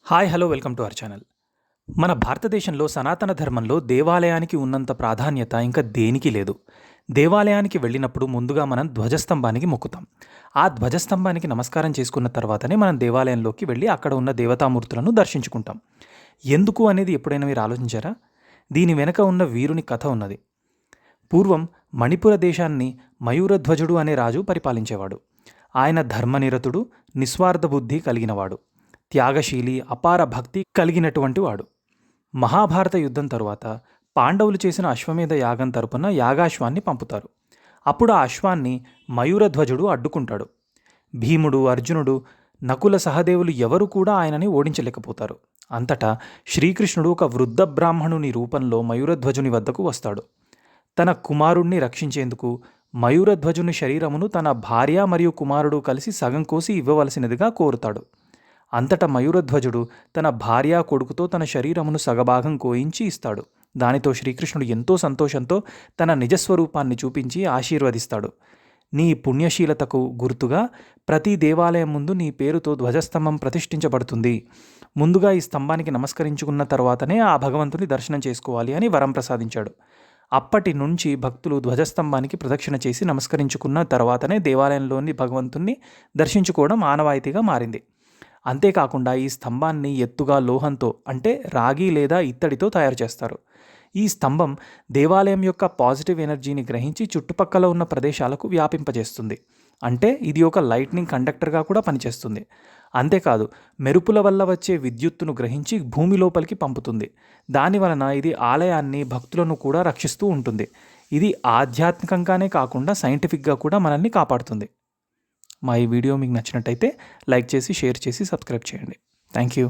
Hi hello welcome to our channel. మన భారతదేశంలో సనాతన ధర్మంలో దేవాలయానికి ఉన్నంత ప్రాధాన్యత ఇంకా దేనికి లేదు. దేవాలయానికి వెళ్ళినప్పుడు ముందుగా మనం ధ్వజస్తంభానికి మొక్కుతాం. ఆ ధ్వజస్తంభానికి నమస్కారం చేసుకున్న తర్వాతనే మనం దేవాలయంలోకి వెళ్ళి అక్కడ ఉన్న దేవతామూర్తులను దర్శించుకుంటాం. ఎందుకు అనేది ఎప్పుడైనా మీరు ఆలోచించారా? దీని వెనక ఉన్న వీరుని కథ ఉన్నది. పూర్వం మణిపుర దేశాన్ని మయూరధ్వజుడు అనే రాజు పరిపాలించేవాడు. ఆయన ధర్మనిరతుడు, నిస్వార్థ బుద్ధి కలిగినవాడు, త్యాగశీలి, అపార భక్తి కలిగినటువంటి వాడు. మహాభారత యుద్ధం తరువాత పాండవులు చేసిన అశ్వమేధ యాగం తరపున యాగాశ్వాన్ని పంపుతారు. అప్పుడు ఆ అశ్వాన్ని మయూరధ్వజుడు అడ్డుకుంటాడు. భీముడు, అర్జునుడు, నకుల సహదేవులు ఎవరు కూడా ఆయనని ఓడించలేకపోతారు. అంతటా శ్రీకృష్ణుడు ఒక వృద్ధ బ్రాహ్మణుని రూపంలో మయూరధ్వజుని వద్దకు వస్తాడు. తన కుమారుణ్ణి రక్షించేందుకు మయూరధ్వజుని శరీరమును తన భార్య మరియు కుమారుడు కలిసి సగం కోసి ఇవ్వవలసినదిగా కోరుతాడు. అంతటా మయూరధ్వజుడు తన భార్య, కొడుకుతో తన శరీరమును సగభాగం కోయించి ఇస్తాడు. దానితో శ్రీకృష్ణుడు ఎంతో సంతోషంతో తన నిజస్వరూపాన్ని చూపించి ఆశీర్వదిస్తాడు. నీ పుణ్యశీలతకు గుర్తుగా ప్రతి దేవాలయం ముందు నీ పేరుతో ధ్వజస్తంభం ప్రతిష్ఠించబడుతుంది. ముందుగా ఈ స్తంభానికి నమస్కరించుకున్న తర్వాతనే ఆ భగవంతుని దర్శనం చేసుకోవాలి అని వరం ప్రసాదించాడు. అప్పటి నుంచి భక్తులు ధ్వజస్తంభానికి ప్రదక్షిణ చేసి నమస్కరించుకున్న తర్వాతనే దేవాలయంలోని భగవంతుణ్ణి దర్శించుకోవడం ఆనవాయితీగా మారింది. అంతేకాకుండా ఈ స్తంభాన్ని ఎత్తుగా లోహంతో అంటే రాగి లేదా ఇత్తడితో తయారు చేస్తారు. ఈ స్తంభం దేవాలయం యొక్క పాజిటివ్ ఎనర్జీని గ్రహించి చుట్టుపక్కల ఉన్న ప్రదేశాలకు వ్యాపింపజేస్తుంది. అంటే ఇది ఒక లైట్నింగ్ కండక్టర్గా కూడా పనిచేస్తుంది. అంతేకాదు, మెరుపుల వల్ల వచ్చే విద్యుత్తును గ్రహించి భూమి లోపలికి పంపుతుంది. దానివలన ఇది ఆలయాన్ని, భక్తులను కూడా రక్షిస్తూ ఉంటుంది. ఇది ఆధ్యాత్మికంగానే కాకుండా సైంటిఫిక్గా కూడా మనల్ని కాపాడుతుంది. మా ఈ వీడియో మీకు నచ్చినట్టయితే లైక్ చేసి, షేర్ చేసి, సబ్స్క్రైబ్ చేయండి. Thank you.